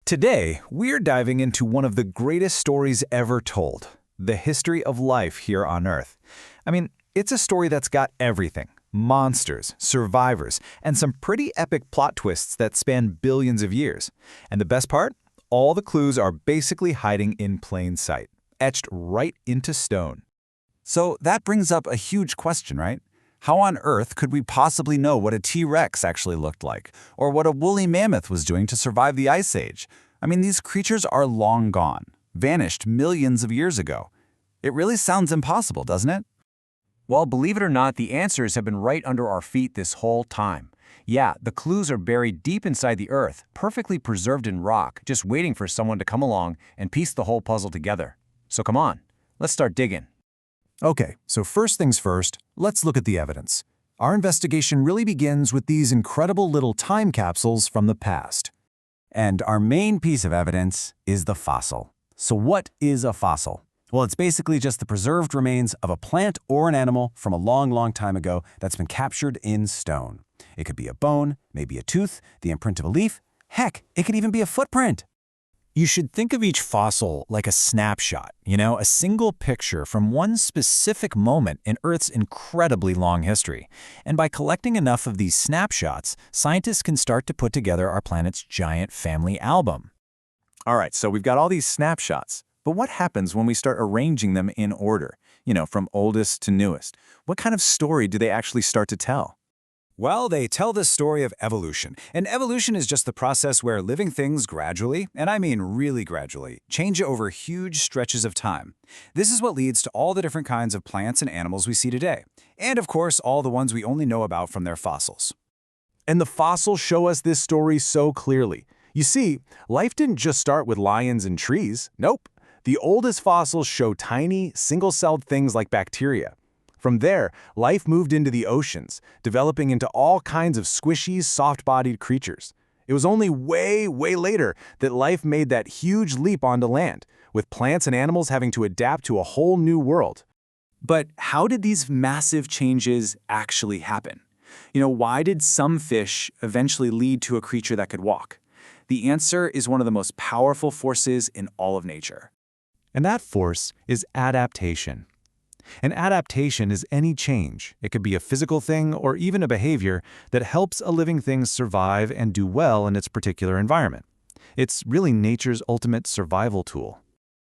Today, we're diving into one of the greatest stories ever told, the history of life here on Earth. I mean, it's a story that's got everything: monsters, survivors, and some pretty epic plot twists that span billions of years. And the best part? All the clues are basically hiding in plain sight, etched right into stone. So that brings up a huge question, right? How on earth could we possibly know what a T-Rex actually looked like, or what a woolly mammoth was doing to survive the Ice Age? I mean, these creatures are long gone, vanished millions of years ago. It really sounds impossible, doesn't it? Well, believe it or not, the answers have been right under our feet this whole time. Yeah, the clues are buried deep inside the earth, perfectly preserved in rock, just waiting for someone to come along and piece the whole puzzle together. So come on, let's start digging. Okay, so first things first, let's look at the evidence. Our investigation really begins with these incredible little time capsules from the past. And our main piece of evidence is the fossil. So what is a fossil? Well, it's basically just the preserved remains of a plant or an animal from a long, long time ago that's been captured in stone. It could be a bone, maybe a tooth, the imprint of a leaf. Heck, it could even be a footprint. You should think of each fossil like a snapshot, a single picture from one specific moment in Earth's incredibly long history. And by collecting enough of these snapshots, scientists can start to put together our planet's giant family album. All right, so we've got all these snapshots, but what happens when we start arranging them in order, from oldest to newest? What kind of story do they actually start to tell? Well, they tell the story of evolution. And evolution is just the process where living things gradually, and I mean really gradually, change over huge stretches of time. This is what leads to all the different kinds of plants and animals we see today. And of course, all the ones we only know about from their fossils. And the fossils show us this story so clearly. You see, life didn't just start with lions and trees. Nope. The oldest fossils show tiny, single-celled things like bacteria. From there, life moved into the oceans, developing into all kinds of squishy, soft-bodied creatures. It was only way later that life made that huge leap onto land, with plants and animals having to adapt to a whole new world. But how did these massive changes actually happen? Why did some fish eventually lead to a creature that could walk? The answer is one of the most powerful forces in all of nature. And that force is adaptation. An adaptation is any change. It could be a physical thing or even a behavior that helps a living thing survive and do well in its particular environment. It's really nature's ultimate survival tool.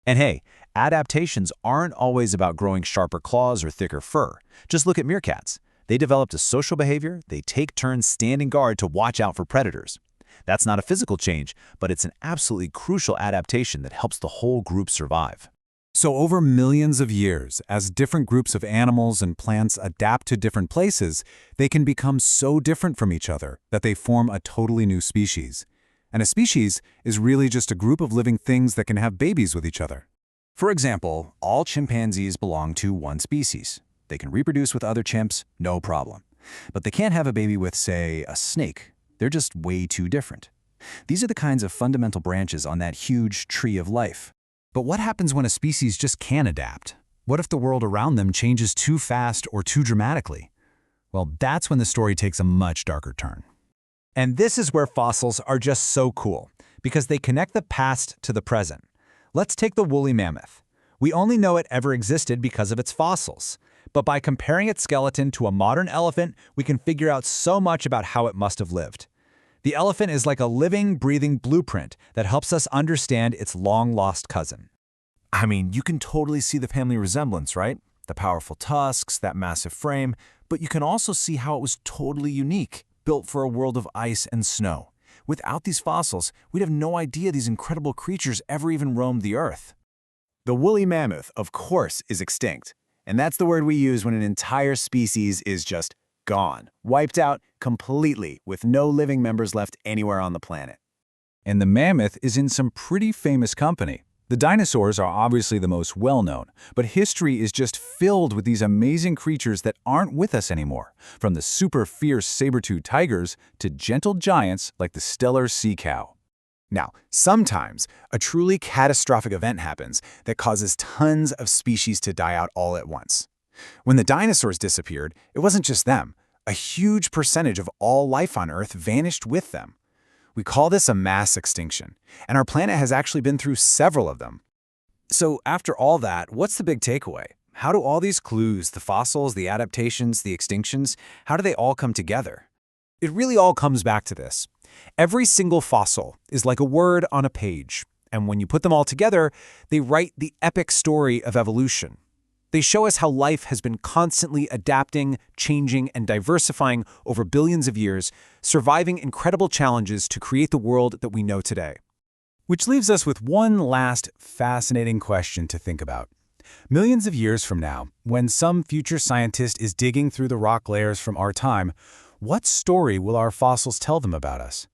And hey, adaptations aren't always about growing sharper claws or thicker fur. Just look at meerkats. They developed a social behavior. They take turns standing guard to watch out for predators. That's not a physical change, but it's an absolutely crucial adaptation that helps the whole group survive. So over millions of years, as different groups of animals and plants adapt to different places, they can become so different from each other that they form a totally new species. And a species is really just a group of living things that can have babies with each other. For example, all chimpanzees belong to one species. They can reproduce with other chimps, no problem. But they can't have a baby with, say, a snake. They're just way too different. These are the kinds of fundamental branches on that huge tree of life. But what happens when a species just can't adapt? What if the world around them changes too fast or too dramatically? Well, that's when the story takes a much darker turn. And this is where fossils are just so cool, because they connect the past to the present. Let's take the woolly mammoth. We only know it ever existed because of its fossils. But by comparing its skeleton to a modern elephant, we can figure out so much about how it must have lived. The elephant is like a living, breathing blueprint that helps us understand its long-lost cousin. I mean, you can totally see the family resemblance, right? The powerful tusks, that massive frame, but you can also see how it was totally unique, built for a world of ice and snow. Without these fossils, we'd have no idea these incredible creatures ever even roamed the Earth. The woolly mammoth, of course, is extinct. And that's the word we use when an entire species is just gone, wiped out completely, with no living members left anywhere on the planet. And the mammoth is in some pretty famous company. The dinosaurs are obviously the most well-known, but history is just filled with these amazing creatures that aren't with us anymore, from the super fierce saber-toothed tigers to gentle giants like the stellar sea cow. Now, sometimes a truly catastrophic event happens that causes tons of species to die out all at once. When the dinosaurs disappeared, it wasn't just them. A huge percentage of all life on Earth vanished with them. We call this a mass extinction, and our planet has actually been through several of them. So after all that, what's the big takeaway? How do all these clues, the fossils, the adaptations, the extinctions, how do they all come together? It really all comes back to this. Every single fossil is like a word on a page, and when you put them all together, they write the epic story of evolution. They show us how life has been constantly adapting, changing, and diversifying over billions of years, surviving incredible challenges to create the world that we know today. Which leaves us with one last fascinating question to think about. Millions of years from now, when some future scientist is digging through the rock layers from our time, what story will our fossils tell them about us?